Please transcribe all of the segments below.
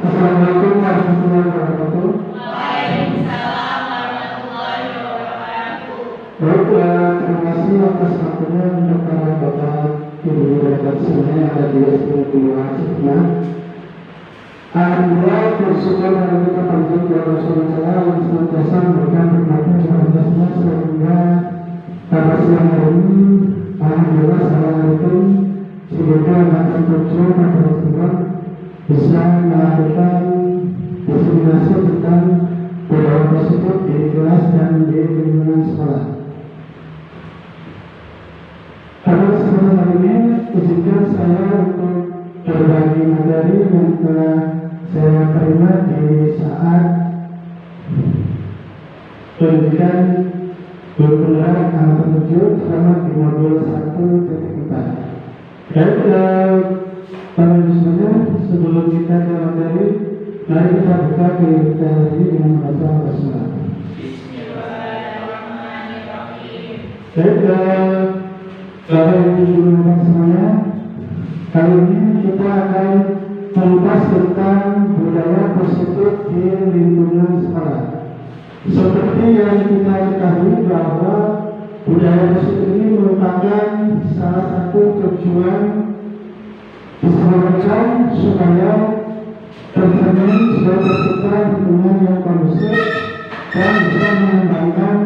Assalamualaikum warahmatullahi wabarakatuh. Waalaikumsalam warahmatullahi wabarakatuh. Baiklah, terima kasih atas waktunya untuk para bapak ibu dan semuanya yang ada di SD Acehnya. Alhamdulillah, bersyukur pada kita panjang kepada Rasulullah yang senantiasa memberikan nikmatnya kepada sehingga pada siang hari ini, alhamdulillah, assalamualaikum, semoga akan tujuan pada Rasulullah bisa melakukan diseminasi tentang budaya positif di kelas dan di lingkungan sekolah. Pada kesempatan hari ini, izinkan saya untuk berbagi materi yang telah saya terima di saat pendidikan bergerak angkatan 7 selama di modul 1.4. Baik, para siswa, sebelum kita ke materi, mari kita buka kita ini dengan membaca basmalah. Bismillahirrahmanirrahim. Baik, Bapak Ibu guru dan semuanya, kali ini kita akan membahas tentang budaya positif di lingkungan sekolah. Seperti yang kita ketahui bahwa budaya positif ini merupakan salah satu tujuan diselenggarakan supaya tercermin sebagai tercipta lingkungan yang kondusif dan bisa mengembangkan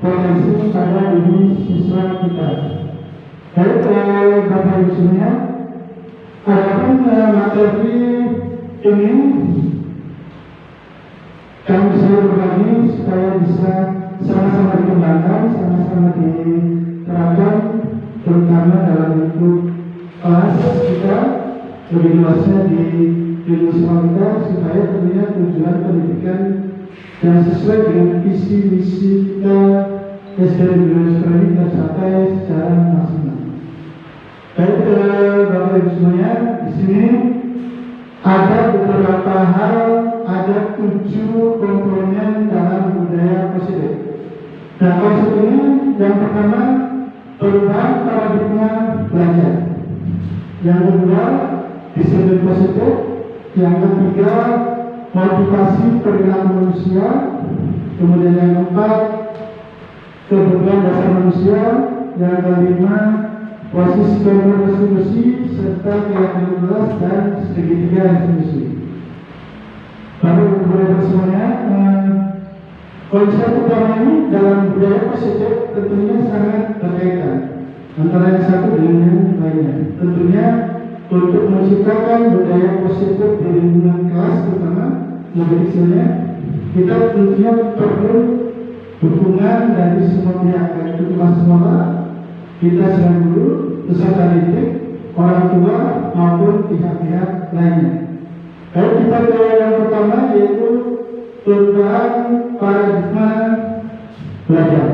potensi pada diri siswa kita. Baik, Bapak Ibu sekalian, adapun materi ini kami bisa berbagi supaya bisa sama-sama dikembangkan, sama-sama diterapkan, terutama dalam lingkup kelas kita, lebih luasnya di ilmu sekolah kita, supaya tentunya tujuan pendidikan yang sesuai dengan visi misi kita SD Negeri Sekolah ini tercapai secara maksimal. Baik, Bapak Ibu semuanya, di sini ada beberapa hal, ada 7 komponen dalam budaya positif. Nah, konsep ini yang pertama perubahan paradigma belajar. Yang kedua, disiplin positif. Yang ketiga, motivasi perilaku manusia. Kemudian yang keempat, kebutuhan dasar manusia. Yang kelima, posisi kontribusi serta keyakinan dan segitiga institusi. Baru budaya semuanya, konsep utama ini dalam budaya positif tentunya sangat berkaitan antara yang satu dengan yang lainnya. Tentunya untuk menciptakan budaya positif di lingkungan kelas, terutama negerinya, kita tentunya perlu dukungan dari semua pihak, baik itu kelas sekolah, kita sebagai guru, peserta didik, orang tua maupun pihak-pihak lainnya. Baik, kita ke yang pertama yaitu perubahan paradigma belajar.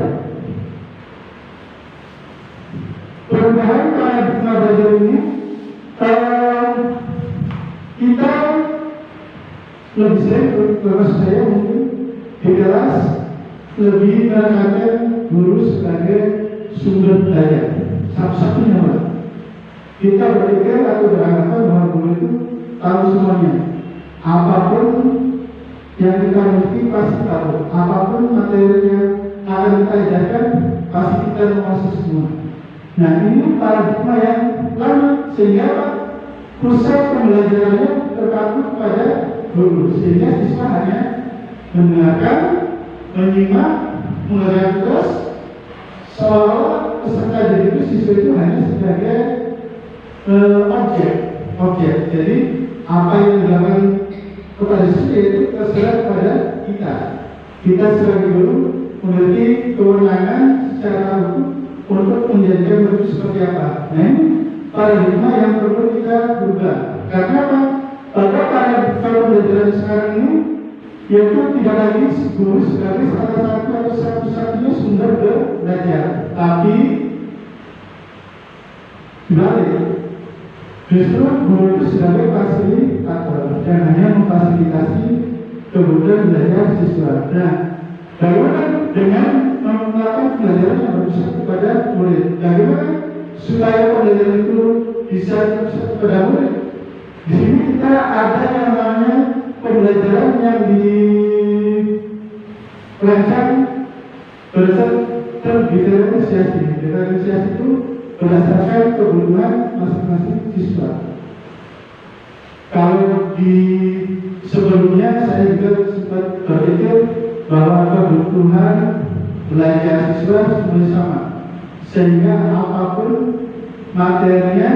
lebih menekankan guru sebagai sumber daya. Satu-satunya Pak. Kita berpikir atau beranggapan bahwa guru itu tahu semuanya. Apapun yang kita miliki pasti tahu. Apapun materi yang akan kita ajarkan pasti kita menguasai semua. Nah ini paradigma yang lama sehingga pusat pembelajarannya terpaku pada guru, sehingga siswa hanya mendengarkan, menyimak, mengerjakan tugas, seolah peserta didik itu siswa itu hanya sebagai objek. Jadi apa yang dilakukan kepada siswa itu terserah kepada kita. Kita sebagai guru memiliki kewenangan secara hukum untuk menjadikan guru seperti apa. Nah ini paradigma yang perlu kita ubah. Karena apa? Pada paradigma pembelajaran sekarang ini yaitu tidak lagi guru sebagai salah satu atau satu-satunya sumber belajar, tapi dibalik. Justru guru itu sebagai fasilitator dan hanya memfasilitasi kebutuhan belajar siswa. Nah, bagaimana dengan melakukan pembelajaran yang berpusat kepada murid? Bagaimana supaya pembelajaran itu bisa berpusat kepada murid? Di sini kita ada yang namanya pembelajaran yang dirancang berdasarkan diferensiasi. Diferensiasi itu berdasarkan kebutuhan masing-masing siswa. Kalau di sebelumnya saya juga sempat berpikir bahwa kebutuhan belajar siswa semuanya sama, sehingga apapun materinya,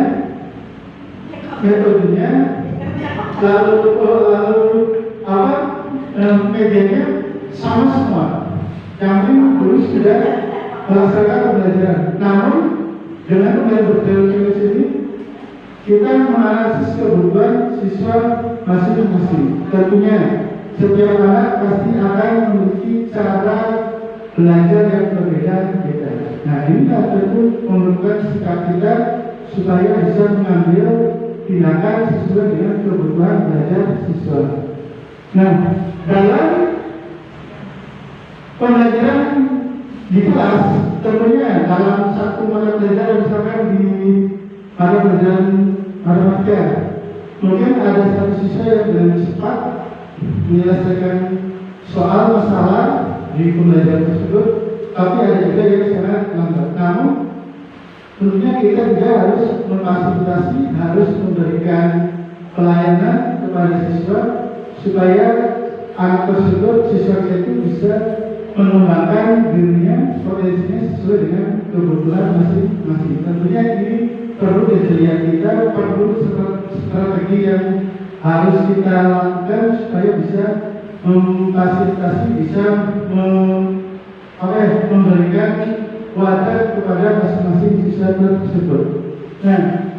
metodenya, lalu medianya sama semua. Yang penting guru sudah melaksanakan pembelajaran. Namun dengan pembelajaran berteori ini kita menganalisis kebutuhan siswa masing-masing. Tentunya setiap anak pasti akan memiliki cara belajar yang berbeda-beda. Nah ini tentu memerlukan sikap kita supaya bisa mengambil tindakan sesuai dengan kebutuhan belajar siswa. Nah, dalam pembelajaran di kelas, tentunya dalam satu mata pelajaran misalkan di mata pelajaran matematika, mungkin ada satu siswa yang dengan cepat menyelesaikan soal masalah di pembelajaran tersebut, tapi ada juga yang sangat lambat. Namun tentunya kita juga harus memfasilitasi, harus memberikan pelayanan kepada siswa supaya anak tersebut, siswa itu bisa mengembangkan dirinya, potensinya sesuai dengan kebutuhan masing-masing. Tentunya ini perlu kejelian kita, perlu strategi yang harus kita lakukan supaya bisa memfasilitasi, bisa memberikan wadah kepada masing-masing siswa tersebut. Nah,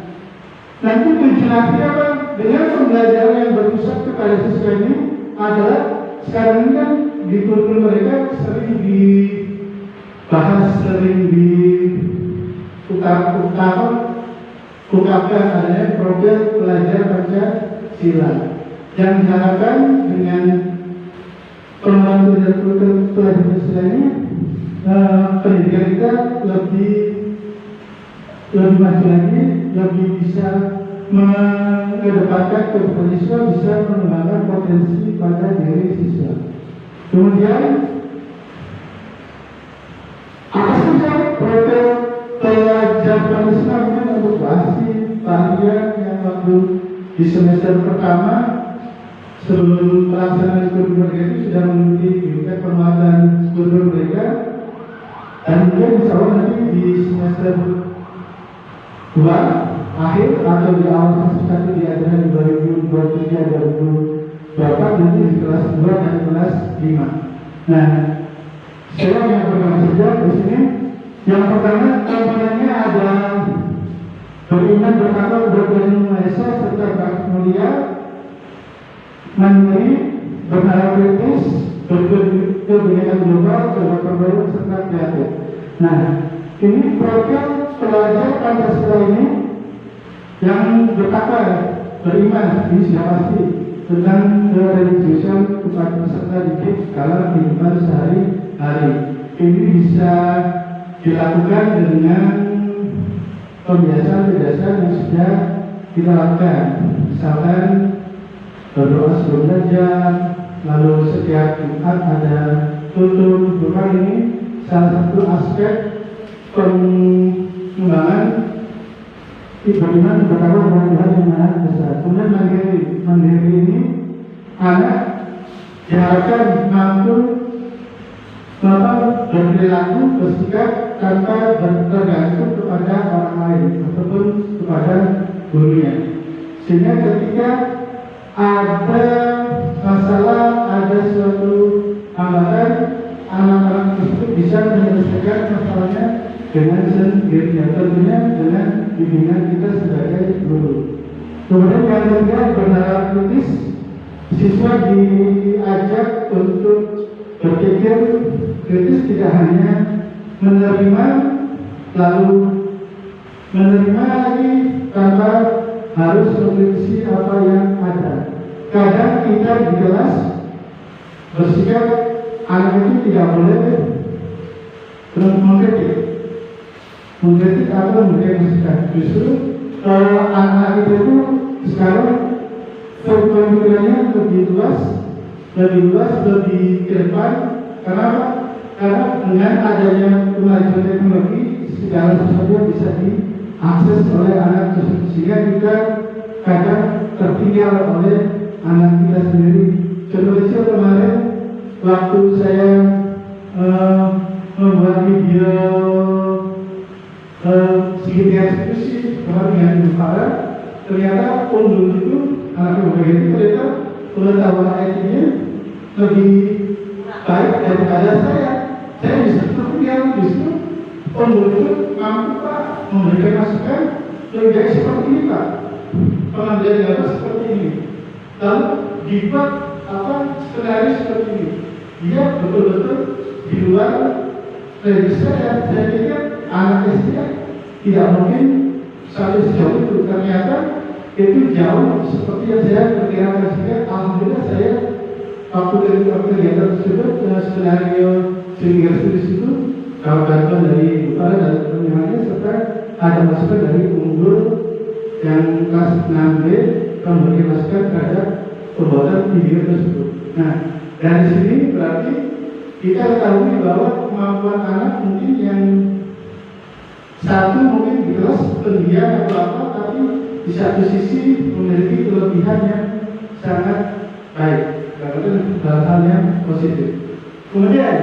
nanti tujuan apa dengan pembelajaran yang berpusat kepada siswa ini adalah sekarang ini kan di kurikulum mereka sering dibahas, sering diungkapkan adanya program belajar Pancasila yang diharapkan dengan pengembangan kurikulum belajar Pancasila ini pendidikan kita lebih maju lagi, lebih bisa mengedepankan kebutuhan siswa, bisa mengembangkan potensi pada diri siswa. Kemudian apa saja program belajar Pancasila untuk varian yang waktu di semester pertama sebelum pelaksanaan kurikulum mereka itu sudah mengikuti penguatan kurikulum mereka, dan kemudian insya Allah nanti di semester 2 akhir atau di awal semester 1 di ajaran 2023-2024 nanti di kelas 2 dan kelas 5. Nah, saya yang pertama saja di sini. Yang pertama komponennya ada beriman, bertakwa, berani Maha Esa, serta berakhlak mulia, mandiri, bernalar kritis, berkebinekaan global, berbakat baru, serta kreatif. Nah, ini program pelajar Pancasila ini yang bertakwa, beriman, ini sudah pasti tentang kereligiusan kepada peserta didik dalam kehidupan hari. Ini bisa dilakukan dengan kebiasaan-kebiasaan yang sudah kita lakukan. Misalkan berdoa sebelum belajar, lalu setiap Jumat ada tutur. Bukan ini salah satu aspek pengembangan bagaimana berkawan dengan Tuhan yang Maha Besar. Kemudian mandiri ini anak diharapkan mampu berperilaku bersikap tanpa bergantung kepada orang lain ataupun kepada gurunya. Sehingga ketika ada masalah, ada suatu hambatan, anak-anak tersebut bisa menyelesaikan masalahnya dengan sendirinya, tentunya dengan bimbingan kita sebagai guru. Kemudian yang ketiga, bernalar kritis. Siswa diajak untuk berpikir kritis, tidak hanya menerima lalu menerima lagi tanpa harus mengkritisi apa yang ada. Kadang kita di kelas bersikap anak itu tidak boleh mengkritik atau memberikan masukan. Justru kalau anak itu sekarang pemikirannya lebih luas, lebih ke depan. Kenapa? Karena dengan adanya kemajuan teknologi, segala sesuatu bisa diakses oleh anak tersebut, sehingga kita kadang tertinggal oleh anak kita sendiri. Contohnya kemarin waktu saya membuat video segitiga eksekusi dengan Bukara, ternyata Undul itu anak muda itu ternyata pengetahuan IT-nya lebih baik daripada saya. Saya bisa tertinggal, justru Undul itu mampu Pak memberikan masukan lebih baik seperti ini Pak, pengambilan gambar seperti ini, lalu dibuat skenario seperti ini. Dia betul-betul di luar prediksi saya. Saya pikir anak SD tidak mungkin sampai sejauh itu. Ternyata itu jauh seperti yang saya perkirakan. Sehingga alhamdulillah saya waktu kegiatan tersebut skenario sehingga tulis itu kalau bantuan dari Bupara dan teman-temannya, serta ada masukan dari Unggul yang kelas 6B memberi masukan terhadap pembuatan video tersebut. Nah, dari sini berarti kita ketahui bahwa kemampuan anak mungkin yang satu mungkin di kelas pendiam atau apa, tapi di satu sisi memiliki kelebihan yang sangat baik, karena hal-hal yang positif. Kemudian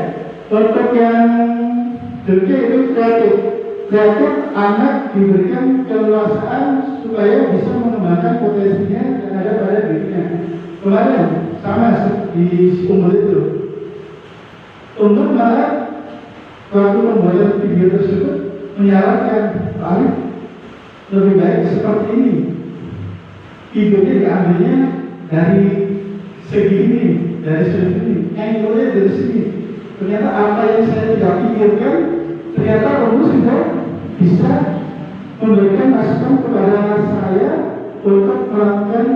untuk yang kedua itu kreatif. Kreatif, anak diberikan keleluasaan supaya bisa mengembangkan potensinya yang ada pada dirinya. Kemarin sama di Unggul itu, untuk malah waktu membuat video tersebut menyarankan Pak Arif lebih baik seperti ini, videonya diambilnya dari segi ini, dari segi ini, angle-nya dari sini. Ternyata apa yang saya tidak pikirkan, ternyata Unggul sudah bisa memberikan masukan kepada saya untuk melakukan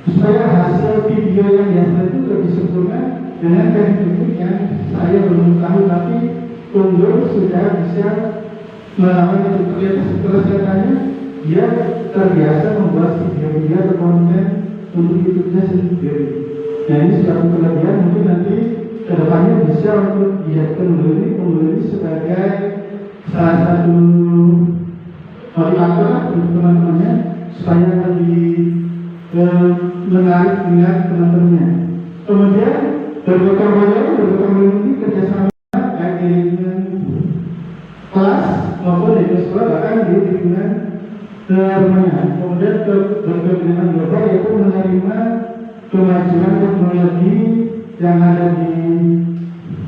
supaya hasil video yang dihasilkan itu lebih sempurna dengan teknik yang saya belum tahu, tapi Unggul sudah bisa melakukan itu. Ternyata setelah saya tanya, dia terbiasa membuat video-video atau konten untuk YouTube-nya sendiri. Nah, ini suatu kelebihan, mungkin nanti kedepannya bisa untuk dijadikan Unggul ini sebagai salah satu motivator untuk teman-temannya supaya lebih menarik minat teman-temannya. Kemudian bergotong ini kerjasama baik di lingkungan kelas maupun di sekolah, bahkan di lingkungan rumahnya. Kemudian berkepentingan global, yaitu menerima kemajuan teknologi yang ada di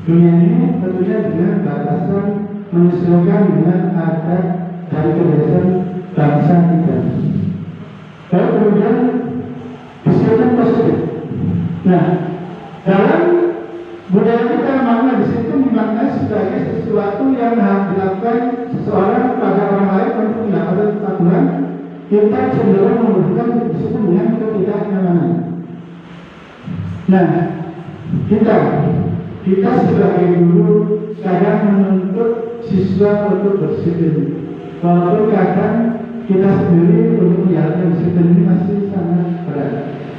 dunia ini, tentunya dengan batasan menyesuaikan dengan adat dan kebiasaan bangsa kita. Lalu kemudian disiapkan positif. Nah, dalam budaya kita makna di situ dimaknai sebagai sesuatu yang harus dilakukan seseorang pada orang lain untuk mendapatkan kepatuhan. Kita cenderung membutuhkan disebut dengan ketidaknyamanan. Nah, kita kita sebagai guru kadang menuntut siswa untuk berdisiplin. Walaupun kadang kita sendiri untuk menjalankan disiplin ini masih sangat berat.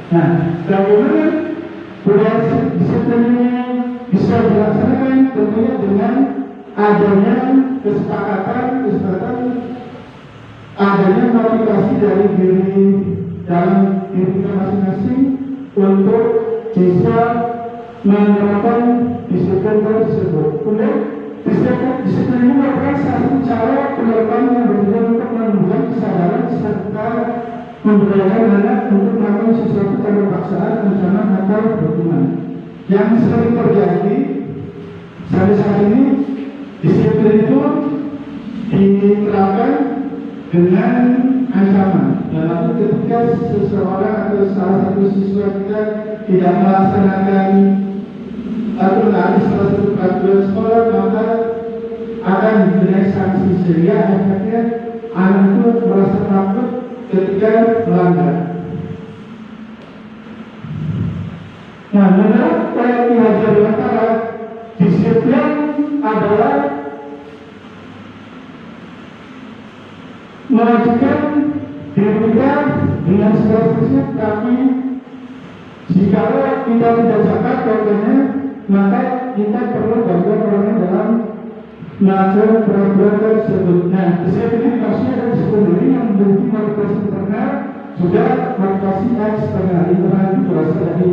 Nah, bagaimana budaya disiplin ini bisa dilaksanakan? Tentunya dengan adanya kesepakatan adanya motivasi dari diri dalam diri kita masing-masing untuk bisa menerapkan disiplin tersebut. Kemudian disiplin ini merupakan satu cara penerapan yang bertujuan untuk menumbuhkan kesadaran serta memberdayakan anak untuk melakukan sesuatu tanpa paksaan, ancaman atau hukuman. Yang sering terjadi sampai saat ini, disiplin itu diterapkan dengan ancaman. Dalam ketika seseorang atau salah satu siswa kita tidak melaksanakan atau menaati salah satu peraturan sekolah, maka akan diberi sanksi sehingga efeknya anak itu merasa takut ketika melanggar. Nah, menurut Ki Hajar Dewantara, disiplin adalah mewajibkan diri kita dengan segala prinsip, tapi jika kita tidak zakat contohnya, maka kita perlu bantuan orang lain dalam melakukan peraturan tersebut. Nah, disiplin ini maksudnya adalah disiplin diri yang memiliki motivasi internal, juga motivasi eksternal. Internal itu berasal dari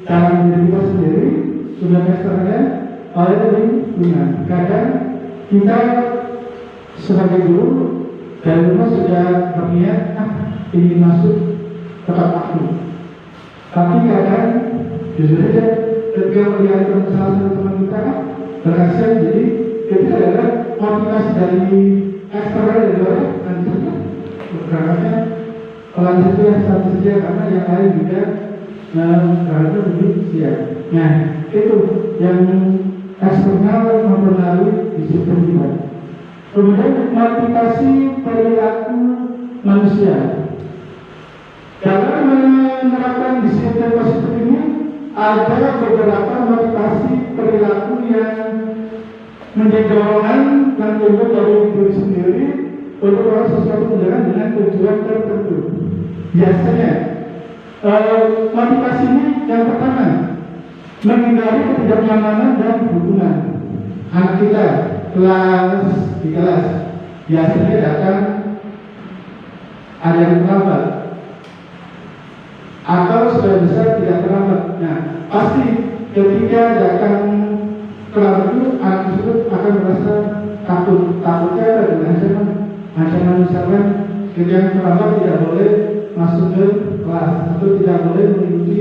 dalam diri kita sendiri, sudah eksternalnya oleh dari lingkungan. Kadang kita sebagai guru dari rumah sudah berniat ingin masuk tepat waktu, tapi kadang jujur saja ketika melihat salah satu teman kita berhasil, jadi itu adalah motivasi dari eksternal dari luar, nanti berangkatnya pelan saja satu saja karena yang lain juga berangkatnya lebih siap. Nah, itu yang eksternal mempengaruhi disiplin kita. Kemudian motivasi perilaku manusia. Dalam menerapkan disiplin positif ini ada beberapa motivasi perilaku yang menjadi dorongan dan timbul dari diri sendiri untuk melakukan sesuatu tindakan dengan tujuan tertentu. Biasanya motivasi ini yang pertama menghindari ketidaknyamanan dan hubungan. Anak kita di kelas biasanya datang ada yang terlambat atau sudah besar tidak terlambat. Nah, pasti ketika datang terlambat itu anak tersebut akan merasa takutnya dengan ancaman misalkan ketika yang terlambat tidak boleh masuk ke kelas atau tidak boleh mengikuti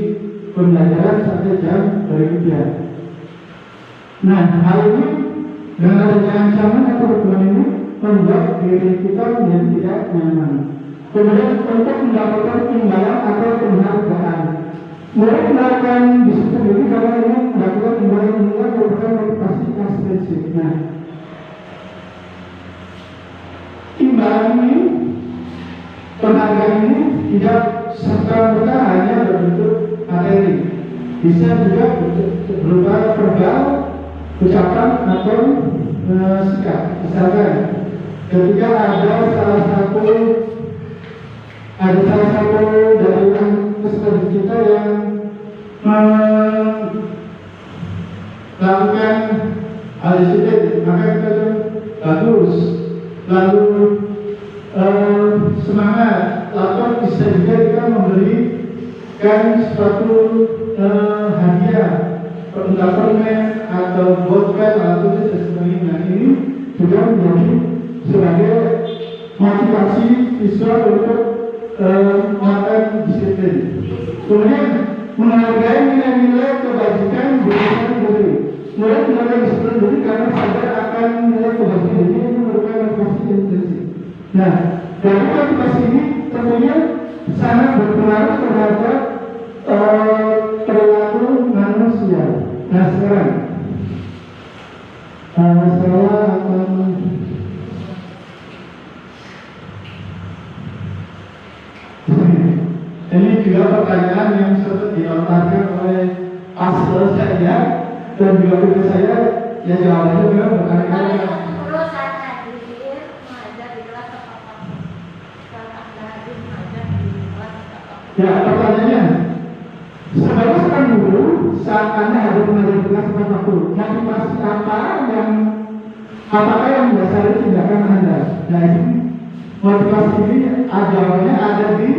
pembelajaran sampai jam berikutnya. Nah, hal ini dengan adanya ancaman atau hukuman ini membuat diri kita menjadi tidak nyaman. Kemudian untuk mendapatkan imbalan atau penghargaan, mulai melakukan disiplin ini karena ini mendapatkan imbalan merupakan motivasi ekstrinsik. Nah, imbalan ini, penghargaan ini tidak serta-merta hanya berbentuk materi, bisa juga berupa verbal, ucapan atau sikap. Misalkan ketika ada salah satu dari peserta kita yang melakukan hal disiplin, maka kita bagus, lalu semangat, atau bisa juga kita memberikan suatu hadiah, permen atau botol atau sebagainya. Nah, ini juga menjadi sebagai motivasi siswa untuk melakukan disiplin. Kemudian menghargai nilai-nilai kebajikan diri. Mulai melakukan disiplin diri karena sadar akan nilai kebajikan diri ini merupakan motivasi intrinsik. Nah, dari motivasi ini tentunya sangat berpengaruh terhadap perilaku manusia. Nah, sekarang saya akan ini juga pertanyaan yang sempat dilontarkan oleh pas saya dan juga ke saya, ya jawabannya memang berkali-kali. Guru saat hadir mengajar di kelas apa? Saat Anda hadir mengajar di kelas apa? Ya, pertanyaannya, sebagai seorang guru, saat Anda hadir mengajar di kelas tepat waktu, motivasi apa yang apakah yang mendasari tindakan Anda? Nah, ini motivasi ini jawabannya ada di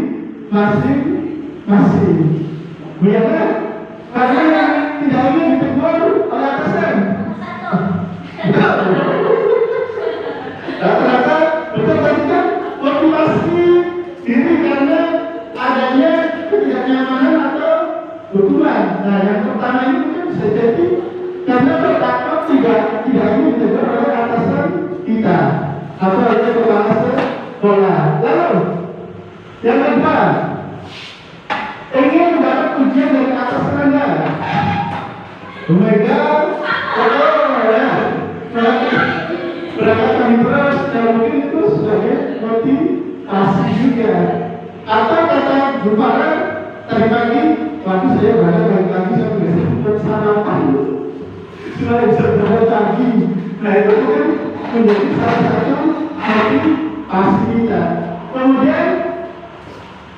masing-masing. Bagaimana? Karena yang tidak ingin ditegur oleh atasan. Rata-rata betul tadi kan motivasi diri karena adanya ketidaknyamanan atau hukuman. Nah, yang pertama ini mungkin bisa jadi karena takut tidak ingin ditegur oleh atasan kita atau oleh kepala sekolah. Lalu yang kedua, ingin mendapat ujian dari atasan Anda. Oh my God, ya, berangkat kami terus, dan mungkin itu sebagai motivasi juga. Atau kata Gupara tadi pagi, waktu saya berangkat pagi saya biasa buat sarapan, sudah bisa berangkat pagi. Nah itu kan menjadi salah satu motivasi kita. Kemudian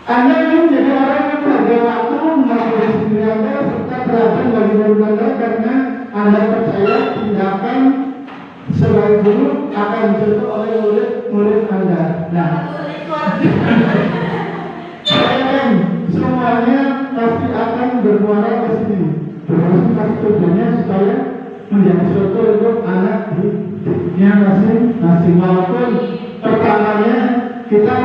Anda ingin menjadi orang yang menghargai waktu, menghargai diri Anda, serta teladan bagi murid Anda karena Anda percaya tindakan sebagai guru akan dicontoh oleh murid Anda. Nah, saya kan semuanya pasti akan bermuara ke sini. Termasuk pasti tujuannya supaya menjadi suatu untuk anak hidupnya masing-masing. Walaupun pertamanya kita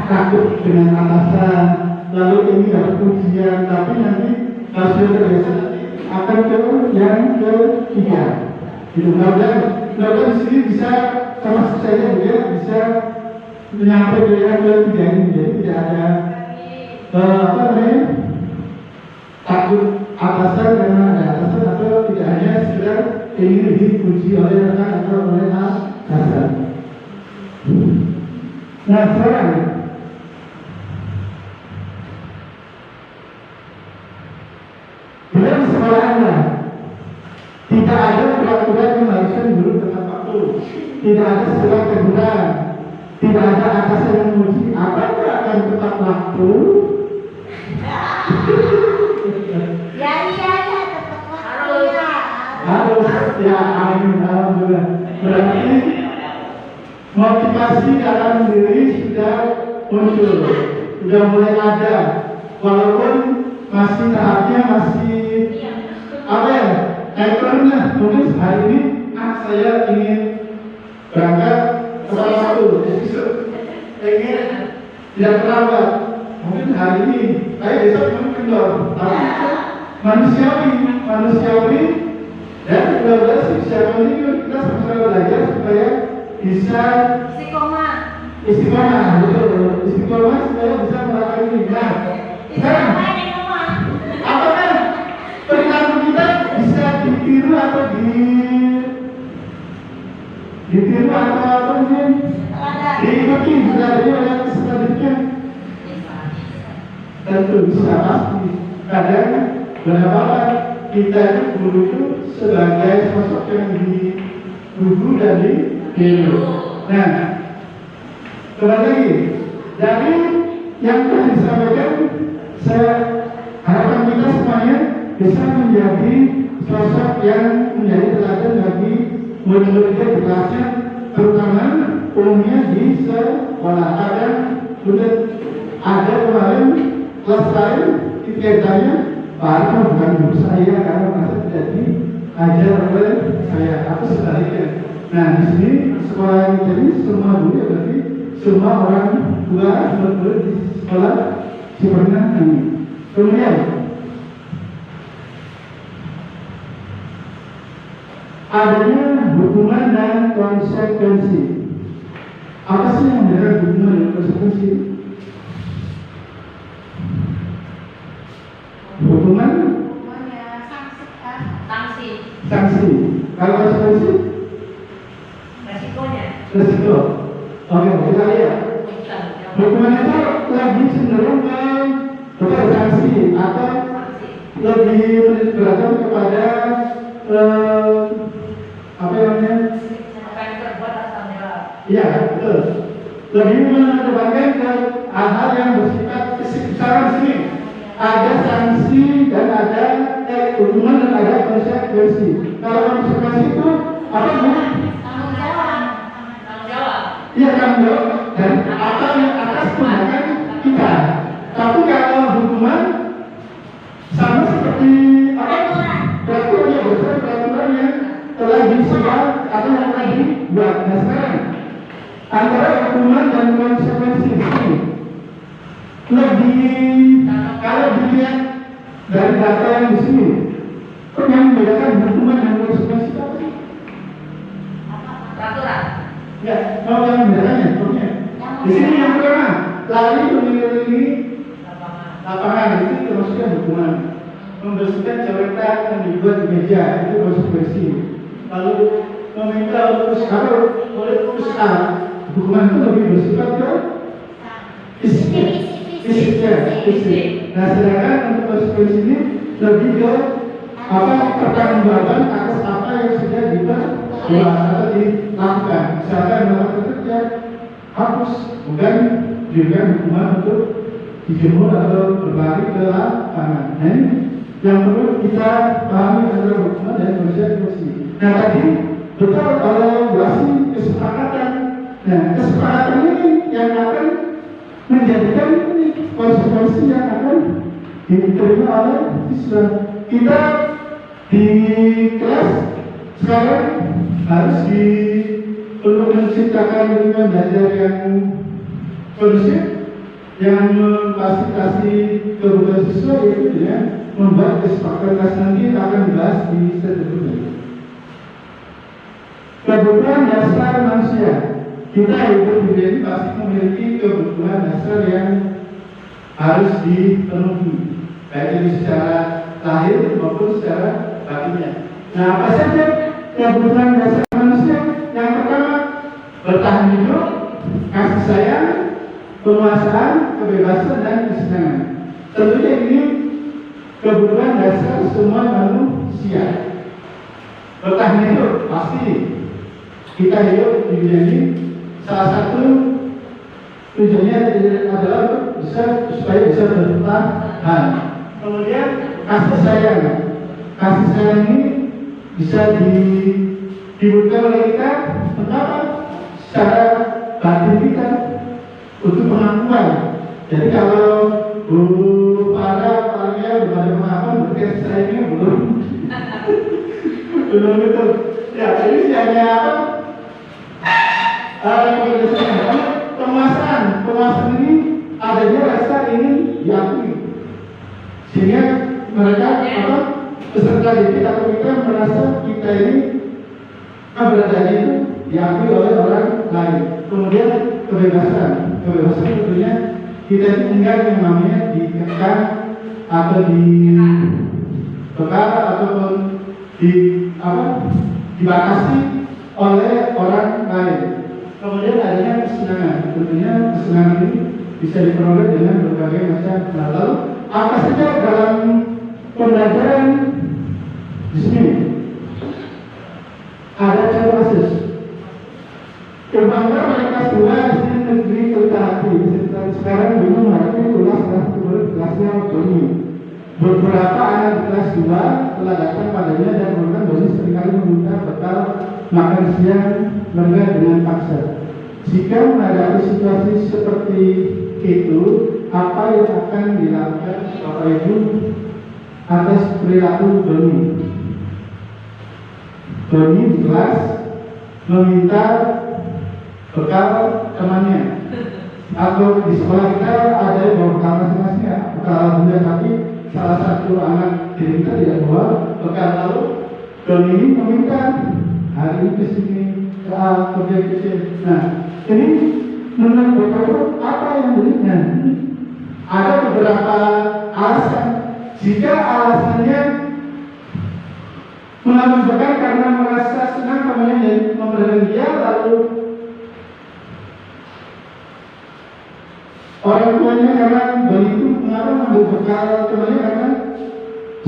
takut dengan atasan, lalu ini harus ujian, tapi nanti kalau sudah terbiasa akan ke yang ketiga. Mudah-mudahan di sini bisa termasuk saya juga bisa menyampaikan ke yang ketiga ini, jadi tidak ada takut atasan karena ada atasan atau tidak hanya sekedar ingin dipuji oleh rekan atau oleh atasan. Nah sekarang dalam sekolah Anda tidak ada peraturan yang mengharuskan guru tepat waktu, tidak ada surat teguran, tidak ada atasan yang menguji apakah akan tepat waktu. Ya tepat waktu Harus ya, amin, alhamdulillah. Berarti motivasi dalam diri sudah muncul, sudah mulai ada, walaupun masih tahapnya masih apa ya? Kayak pernah mungkin hari ini saya ingin berangkat tepat waktu, ingin tidak terlambat. Mungkin hari ini, saya besok mungkin dong, tapi manusiawi dan benar-benar siapa ini kita sama-sama belajar supaya bisa istiqomah, betul, istiqomah supaya bisa melakukan ini. Nah, sekarang apakah perilaku kita bisa ditiru atau ditiru atau apa mungkin diikuti oleh selanjutnya? Tentu bisa, pasti. Kadang berapa kita itu guru itu sebagai sosok yang digugu dan ditiru. Nah, kembali lagi, jadi yang telah disampaikan, saya harapan kita semuanya bisa menjadi sosok yang menjadi teladan bagi murid-murid di kelasnya, terutama umumnya di sekolah. Kadang sudah ada kemarin kelas lain dikaitannya Pak bukan guru saya karena masa tidak diajar oleh saya atau sebaliknya. Nah di sini sekolah ini jadi semua guru ya berarti semua orang tua murid di sekolah Ciperna ini. Kemudian adanya hukuman dan konsekuensi. Apa sih yang membedakan hukuman dan konsekuensi? Hukuman ya sanksi. Kalau konsekuensi? Resiko. Oke, kita lihat. Hukuman itu lebih cenderung ke sanksi atau lebih bergantung kepada apa namanya? Apa yang terbuat asalnya? Iya, betul. Lebih mengedepankan ke hal-hal yang bersifat fisik. Misalkan di sini ada sanksi dan ada hukuman dan ada konsekuensi. Kalau konsekuensi itu apa namanya? Tanggung jawab. Tanggung jawab. Iya, tanggung jawab dan apa yang atas tindakan kita. Tapi kalau hukuman sama seperti apa? Peraturan yang besar, peraturan yang telah disusun atau yang telah dibuat. Nah sekarang antara hukuman dan konsekuensi ini lebih kalau dilihat dari data yang di sini, yang membedakan hukuman dan konsekuensi apa sih? Peraturan. Ya, kalau yang membedakannya, contohnya di sini yang pertama lari mengelilingi lapangan itu termasuknya hukuman. Membersihkan coretan yang dibuat di meja itu konsekuensi. Lalu meminta putus kalau boleh putus hukuman itu lebih bersifat ke fisik. Nah sedangkan untuk konsekuensi ini lebih ke apa pertanggungjawaban atas apa yang sudah diperbuat atau dilakukan. Misalkan melakukan kerja hapus, bukan diberikan hukuman untuk dijemur atau berlari ke lapangan. Nah ini yang perlu kita pahami adalah hukuman dan konsekuensi. Nah tadi betul kalau berarti kesepakatan. Nah kesepakatan ini yang akan menjadikan konsekuensi yang akan diterima oleh siswa. Kita di kelas sekarang harus perlu menciptakan lingkungan belajar yang kondusif, yang memfasilitasi kebutuhan siswa yaitu dengan membuat kesepakatan nanti akan dibahas di seterusnya. Kebutuhan dasar manusia. Kita hidup di dunia ini pasti memiliki kebutuhan dasar yang harus dipenuhi, baik itu secara lahir maupun secara batinnya. Nah, apa saja kebutuhan dasar manusia? Yang pertama, bertahan hidup, kasih sayang, penguasaan, kebebasan, dan kesenangan. Tentunya ini kebutuhan dasar semua manusia. Bertahan hidup pasti kita hidup di dunia ini. Salah satu tujuannya adalah supaya bisa bertahan. Kemudian kasih sayang ini bisa dibutuhkan oleh kita pertama secara batin kita untuk pengakuan. Jadi kalau para belum ada pengakuan berarti sayangnya belum itu. Ya jadi hanya penguasaan ini adanya rasa ingin diakui sehingga mereka peserta didik atau kita merasa kita ini keberadaannya itu diakui oleh orang lain. Kemudian kebebasan tentunya kita itu tinggal yang namanya dikekang atau dibekal ataupun dibatasi oleh orang lain. Kemudian adanya kesenangan, tentunya kesenangan ini bisa diperoleh dengan berbagai macam hal. Lalu apa saja dalam pembelajaran di sini? Ada contoh kasus. Kebanggaan mereka dua di negeri Kertahati. Sekarang belum menghadapi kelas kelasnya Doni. Beberapa anak di kelas 2 telah datang padanya dan mereka Doni seringkali meminta bekal makan siang mereka dengan paksa. Jika menghadapi situasi seperti itu, apa yang akan dilakukan Bapak Ibu atas perilaku Doni? Doni di kelas meminta bekal temannya, atau di sekolah kita ada yang bawa bekal masing-masing ya, bekal benda, tapi salah satu anak diri kita tidak bawa bekal. Lalu Doni ini meminta hari ini kesini kerja kecil. Nah ini menurut Bapak Ibu apa yang berikutnya? Ada beberapa alasan. Jika alasannya mengambil bekal karena merasa senang temannya memberikan dia, lalu orang tuanya karena begitu mengapa mengambil bekal temannya karena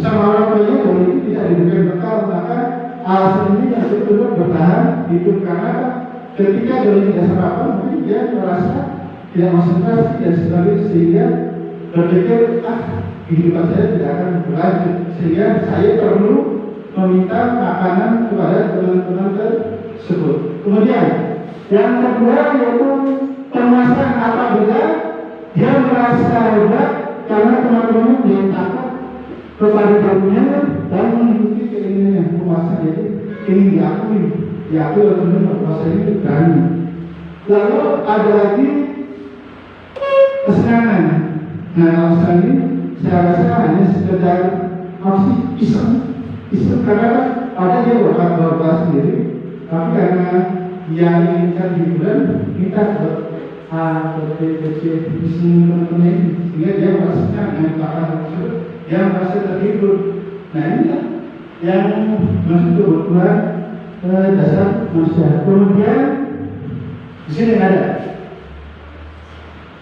sama orang tuanya kalau itu tidak diberikan bekal, maka alasan ini yang sebetulnya bertahan hidup karena ketika doi tidak sarapan mungkin dia merasa tidak konsentrasi dan sebagainya, sehingga berpikir kehidupan saya tidak akan berlanjut, sehingga saya perlu meminta makanan kepada teman-teman tersebut. Kemudian yang kedua yaitu penguasaan apabila dia merasa hebat karena teman-teman dia takut kepada dirinya dan mengikuti keinginannya. Penguasaan jadi ingin diakui oleh teman-teman penguasa ini berani. Lalu ada lagi kesenangan. Nah, alasan ini saya rasa hanya sekedar iseng karena ada dia berbuat sendiri, tapi karena dia inginkan hiburan, kita teman-teman ini, sehingga dia merasa dengan tersebut, dia merasa terhibur. Nah, ini yang masuk kebutuhan dasar manusia. Kemudian di sini ada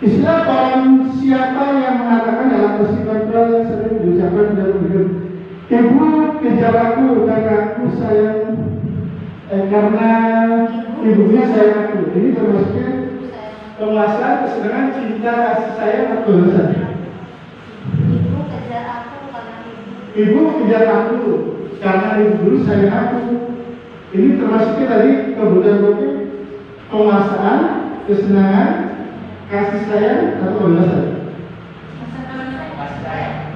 istilah orang siapa yang mengatakan dalam peristiwa yang sering diucapkan dalam hidup, ibu kejar aku karena aku sayang, karena ibunya sayang aku. Ini termasuknya penguasaan, kesenangan, cinta, kasih sayang atau dosa. Ibu kejar aku karena Ibu kejar aku karena ibu sayang aku. Ini termasuknya tadi kebutuhan penguasaan, kesenangan, kasih sayang atau dosa. kasih sayang.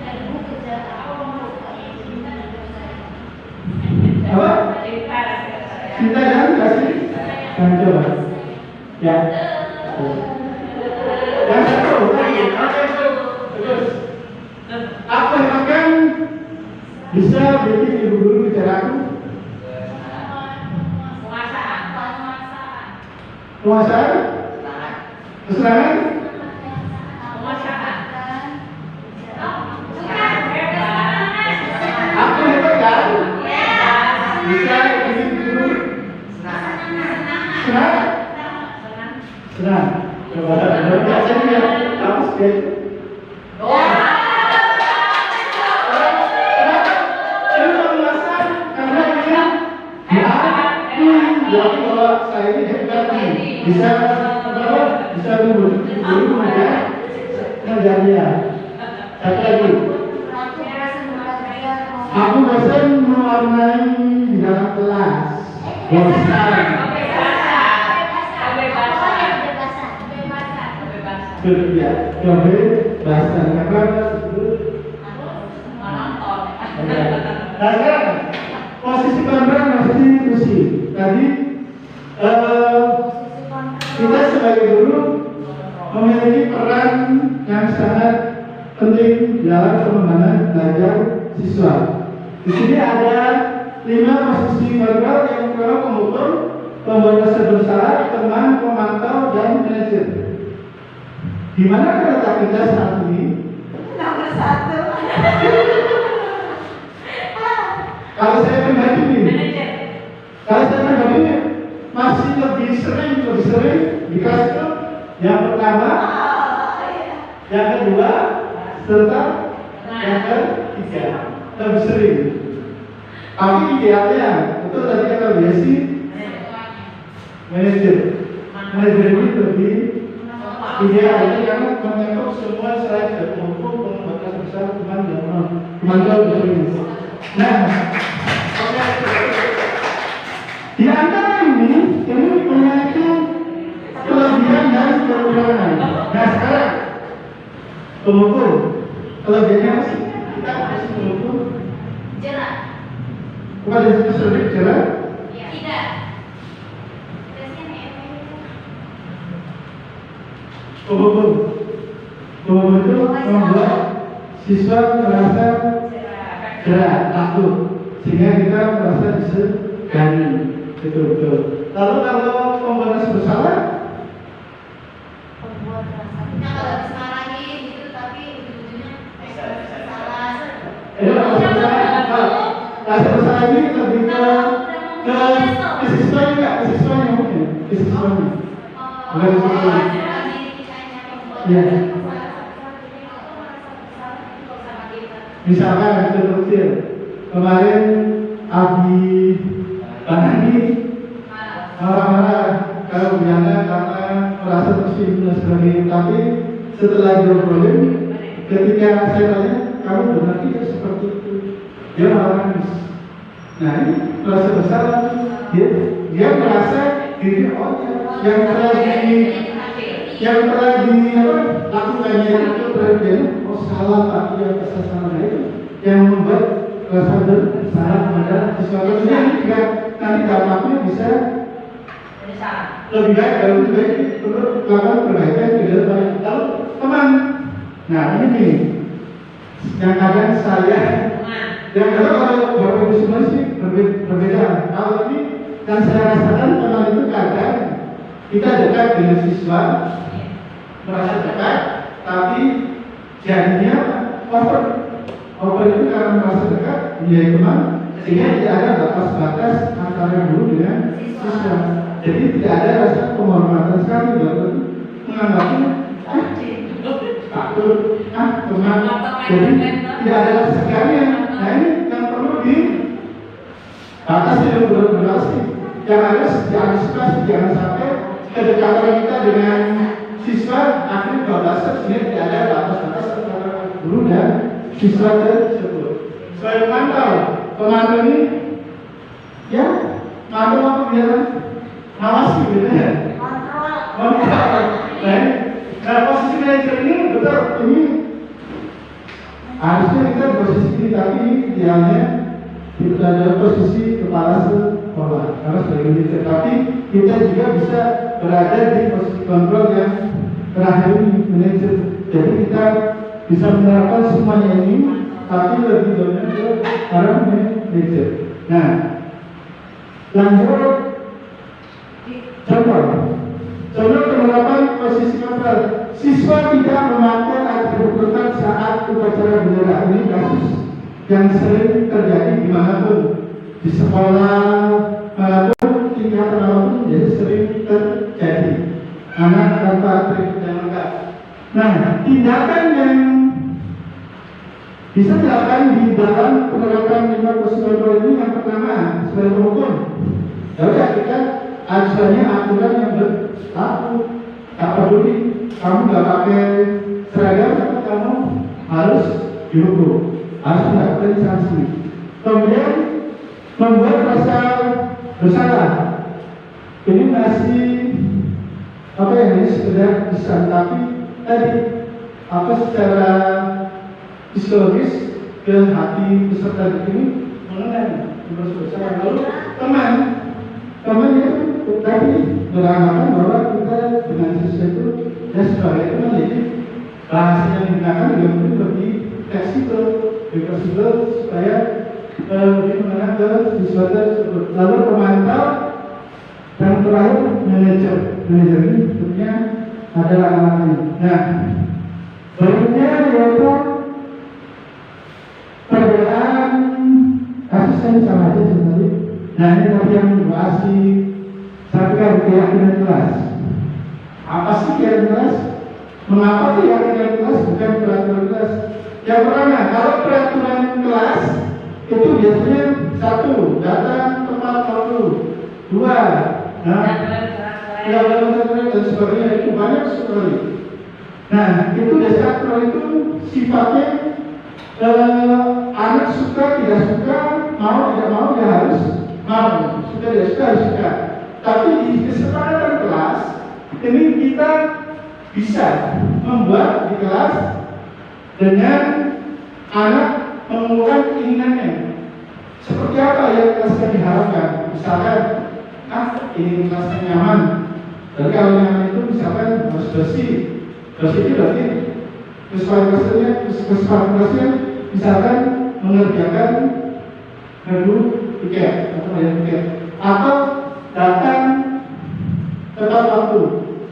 Ibu kejar aku cinta dan dosa. Apa? Cinta dan kasih. Yang coba. Ya. Yang satu. Terus. Apa yang akan bisa bikin ibu guru bicara aku? Penguasaan. Kesenangan. Aku hebat kan? Bisa bikin guru. Senang. Senang. Coba biasa dia kamu sih. Jadi bahwa saya ini hebat nih, bisa mengajarnya. Satu lagi, aku bosan mewarnai di dalam kelas. Bosan. Berbeda, kebebasan karena nah sekarang posisi kontrak masih diskusi. Tadi kita sebagai guru memiliki peran yang sangat penting dalam pengembangan belajar siswa. Di sini ada 5 posisi kontrak yang pertama pengukur, pembuat dasar bersalah, teman, pemantau, dan manajer. Di mana letak kita saat ini? Nomor 1. Kalau saya pribadi ini, masih lebih sering di kelas itu yang pertama, yang kedua, serta yang ketiga lebih sering. Tapi idealnya itu tadi kata Biasi, manajer ini lebih idealnya karena mencakup semua selain dari hukum, pembatas besar, teman dan pemantau dari. Nah, di antara ini memiliki kelebihan dan kekurangan. Nah sekarang pengukur kelebihannya masih kita masih pengukur Jelas. bukan itu sering jelas. Tidak. Pengukur itu membuat siswa merasa gerak, takut, sehingga kita merasa disegani. Betul. Lalu kalau pembuatan bersalah, Kalau dimarahin gitu tapi ujung-ujungnya salah. rasa bersalah ini lebih ke siswanya, mungkin ke siswanya. Bukan siswanya. Ya. Misalkan contoh kecil, kemarin Abi Banani marah-marah kalau biasa karena merasa tersinggung dan sebagainya. Tapi setelah diobrolin, ketika saya tanya, kamu benar tidak seperti itu? Dia malah nangis. Nah ini merasa besar, dia merasa diri yang telah dilakukannya itu berarti salah tapi yang kesalahan itu yang membuat rasa bersalah pada sesuatu ini juga nanti dampaknya bisa lebih baik dan lebih baik untuk melakukan perbaikan di depan. Lalu teman, nah ini nih yang kadang saya yang kalau Bapak Ibu semua sih berbeda. Kalau ini yang saya rasakan teman itu kadang kita dekat dengan siswa, merasa dekat, tapi jadinya over itu karena merasa dekat, dia teman, sehingga tidak ada batas-batas antara guru dengan siswa. Jadi tidak ada rasa penghormatan sekali, Bapak menganggapnya takut, teman. Jadi tidak ada rasa segarnya. Nah ini yang perlu dibatasi dan berrelasi. Yang harus diantisipasi, jangan sampai kedekatan kita dengan siswa akhirnya bablasan sehingga tidak ada batas-batas antara guru dan siswa tersebut. Selain pemantau ini ya mantau apa biasa ngawasi gitu ya. Mantau. Nah posisi manajer ini betul ini harusnya kita di posisi ini, tapi idealnya kita ada posisi kepala sekolah karena sebagai manajer, tapi kita juga bisa berada di posisi kontrol yang terakhir ini manajer. Jadi kita bisa menerapkan semuanya ini, tapi lebih dominan ke arah manajer. Nah, lanjut contoh penerapan posisi kontrol. Siswa tidak memakai atribut tertentu saat upacara bendera. Ini kasus yang sering terjadi dimanapun, di sekolah manapun, tingkat manapun, jadi sering terjadi anak tanpa atribut yang lengkap. Nah, tindakan yang bisa dilakukan di dalam penerapan 5 posisi kontrol ini yang pertama sebagai pengukur. Ya udah, kita acuannya aturan yang berlaku. Tak peduli kamu nggak pakai seragam, tapi kamu harus dihukum, harus mendapatkan sanksi. Kemudian membuat rasa bersalah. Ini masih ini sekedar bisa, tapi tadi secara psikologis ke hati peserta ini mengenai bersalah. Lalu teman itu tadi beranggapan bahwa kita dengan siswa itu ya sebagai teman, jadi bahasa yang digunakan juga mungkin lebih fleksibel supaya lebih mengenai ke siswa tersebut. Lalu pemantau dan terakhir manajer ini tentunya adalah anak-anak. Nah, berikutnya yaitu perbedaan kasus yang sama aja sebenarnya. Nah ini tadi yang membahasi satu keyakinan kelas. Apa sih keyakinan kelas? Mengapa keyakinan kelas bukan peraturan kelas? Yang pertama, kalau peraturan kelas itu biasanya 1, datang tepat waktu, 2, dan sebagainya, itu banyak sekali. Nah itu dasar aturan itu sifatnya anak suka tidak suka, mau tidak mau dia harus mau, sudah tidak suka harus suka. Tapi di kesepakatan kelas ini kita bisa membuat di kelas dengan anak mengeluarkan keinginannya. Seperti apa yang kelasnya diharapkan? Misalkan, ingin kelasnya nyaman. Jadi kalau nyaman itu misalkan harus bersih. Bersih itu berarti kesepakatan kelasnya misalkan mengerjakan ngadu tiket atau bayar tiket atau datang tepat waktu.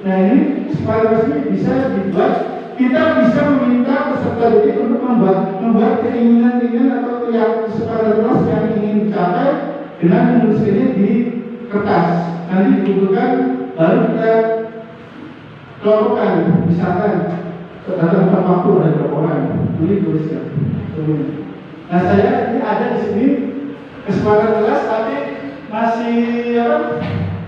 Nah ini kesepakatan ini bisa dibuat, kita bisa meminta peserta didik untuk membuat keinginan atau kesepakatan kelas yang ingin dicapai dengan menuliskannya di kertas. Nanti dibutuhkan baru kita kelompokkan, misalkan datang tepat waktu ada berapa orang, ini tuliskan. Nah saya ini ada di sini kesepakatan kelas tapi masih apa?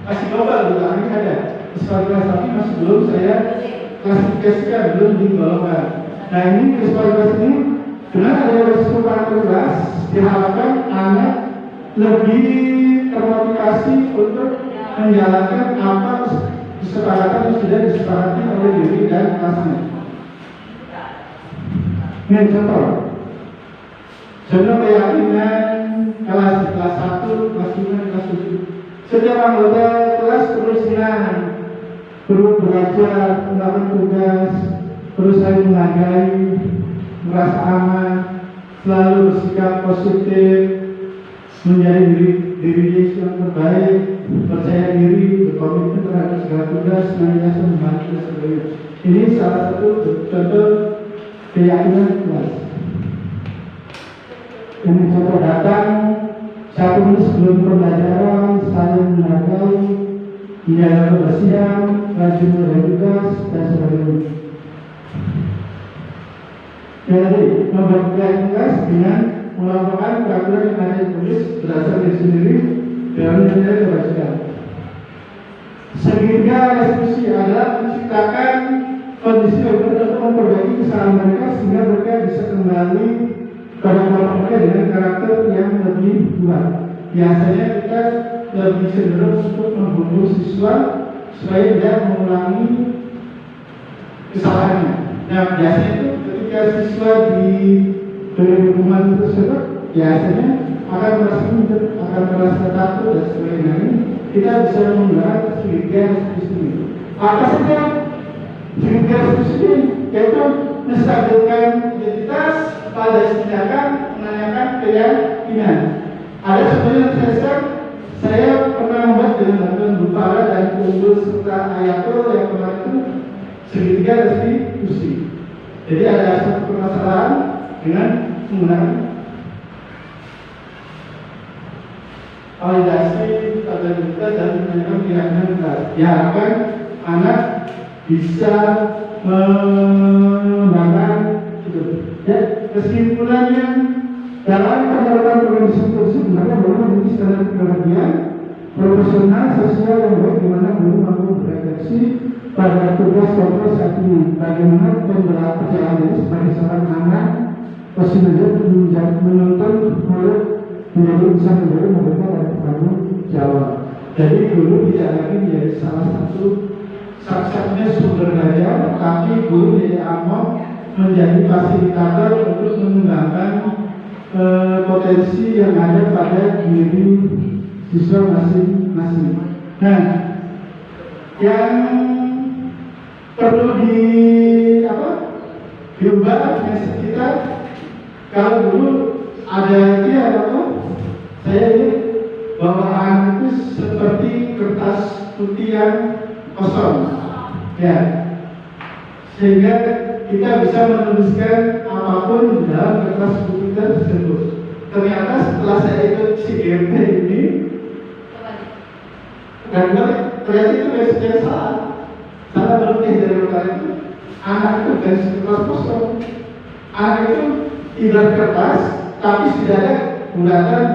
Masih global gitu. Ini ada kesepakatan kelas tapi masih belum saya klasifikasikan, belum digolongkan. Nah ini kesepakatan kelas ini dengan ada kesepakatan kelas diharapkan anak lebih termotivasi untuk menjalankan apa kesepakatan yang sudah disepakati oleh diri dan kelasnya. Ini contoh. Contoh keyakinan kelas 1, kelas 5, kelas 7. Setiap anggota kelas perlu senang, perlu belajar, melakukan tugas, perlu saling menghargai, merasa aman, selalu bersikap positif, menjadi diri yang terbaik, percaya diri, berkomitmen terhadap segala tugas, senantiasa membantu dan sebagainya. Ini salah satu contoh keyakinan kelas. Ini contoh datang 1 menit sebelum pembelajaran, saling menghargai, menjaga kebersihan, rajin mengerjakan tugas dan sebagainya. Jadi membuat tugas dengan melakukan peraturan yang ada ditulis berdasarkan diri sendiri dalam nilai kebajikan. Segitiga restitusi adalah menciptakan kondisi untuk memperbaiki kesalahan mereka sehingga mereka bisa kembali pada kelompok mereka dengan karakter yang lebih kuat. Biasanya kita lebih cenderung untuk membunuh siswa supaya tidak mengulangi kesalahannya. Nah biasanya itu ketika siswa diberi hukuman tersebut biasanya akan merasa takut dan sebagainya. Kita bisa menggunakan segitiga restitusi ini. Apa saja segitiga restitusi ini? Yaitu menstabilkan identitas pada tindakan, menanyakan keyakinan. Ada sebenarnya saya pernah membuat dengan bantuan Bupara dan Unggul serta Ayatul yang kemarin itu segitiga restitusi. Jadi ada satu permasalahan dengan menggunakan validasi pada identitas dan menanyakan keyakinan kelas. Diharapkan anak bisa mengembangkan itu. Ya, kesimpulannya dalam penerapan program tersebut sebenarnya belum memiliki standar kebahagiaan profesional sosial yang baik di mana belum mampu berefleksi pada tugas kontrol saat ini. Bagaimana perjalanan ini sebagai seorang anak pasti menuntut murid menjadi bisa menjadi mereka dan bertanggung jawab. Jadi guru tidak lagi menjadi salah satu satu-satunya sumber daya, tapi guru jadi amok menjadi fasilitator untuk mengembangkan potensi yang ada pada diri siswa masing-masing. Nah, yang perlu diubah mindset kita kalau dulu ada saya ini bahwa anak itu seperti kertas putih yang kosong, ya, sehingga kita bisa menuliskan apapun di dalam kertas putih tersebut. Ternyata setelah saya ikut CGMP ini, ternyata itu message yang salah berarti dari orang itu. Anak itu dari kertas kosong, anak itu ibarat kertas, tapi sudah ada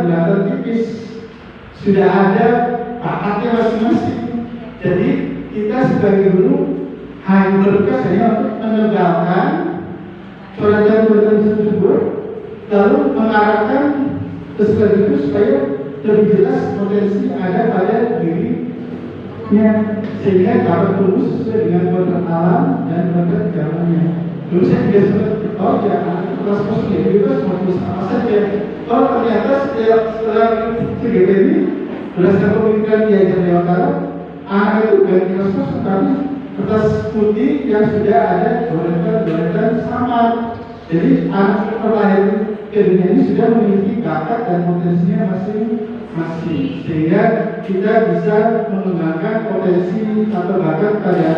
bulatan tipis, sudah ada pakatnya masing-masing. Jadi kita sebagai guru hanya bertugas hanya untuk menegalkan coretan-coretan tersebut, lalu mengarahkan sekaligus supaya lebih jelas potensi ada pada dirinya, sehingga dapat tumbuh sesuai dengan kodrat alam dan kodrat zamannya. Dulu saya juga sempat, kelas kosong ya, bebas mau tulis apa saja. Ternyata setelah CGP ini berdasarkan pemikiran diajar lewat Arab, anak itu bukan kelas kosong tapi kertas putih yang sudah ada goretan samar. Jadi anak terlahir ke dunia ini sudah memiliki bakat dan potensinya masing-masing, sehingga kita bisa mengembangkan potensi atau bakat pada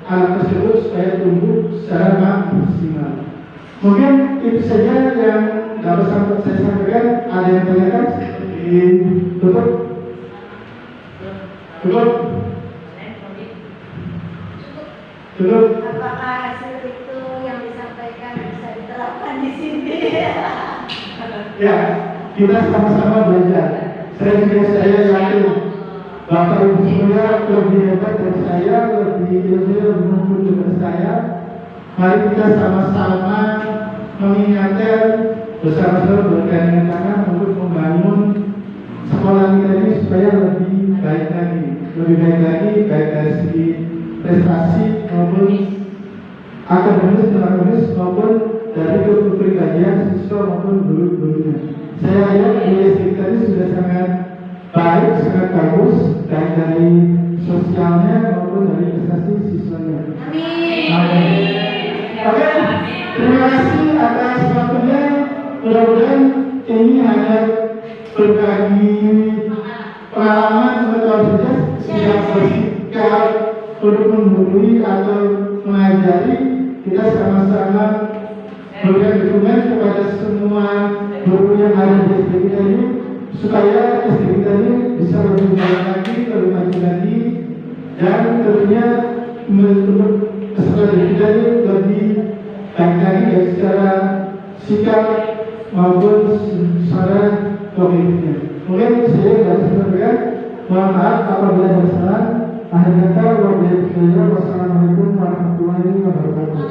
anak tersebut supaya tumbuh secara maksimal. Mungkin itu saja yang dapat saya sampaikan. Ada yang tanyakan? Tutup. Apakah hasil itu yang disampaikan bisa diterapkan di sini? Ya, kita sama-sama belajar. Saya yakin Bapak Ibu semua lebih hebat dari saya, lebih mumpuni dari saya. Mari kita sama-sama mengingatkan bersama-sama bergandeng tangan untuk membangun sekolah kita ini supaya lebih baik lagi, baik dari segi prestasi maupun akademis maupun dari kepribadian siswa maupun guru-gurunya. Saya lihat di SD kita ini sudah sangat baik, sangat bagus, baik dari sosialnya maupun dari prestasi siswanya. Amin. Oke, terima kasih atas waktunya. Mudah-mudahan ini hanya berbagi pengalaman atau saja tidak bersikap untuk menggurui atau mengajari. Kita sama-sama berikan dukungan kepada semua guru yang ada di SD kita ini supaya SD kita ini bisa lebih baik lagi, lebih maju lagi, dan tentunya untuk sekolah kita ini lebih baik lagi dari secara sikap maupun secara kognitifnya. Mungkin saya tidak sampaikan. Mohon maaf apabila ada salah. Akhir kata, wassalamualaikum warahmatullahi wabarakatuh.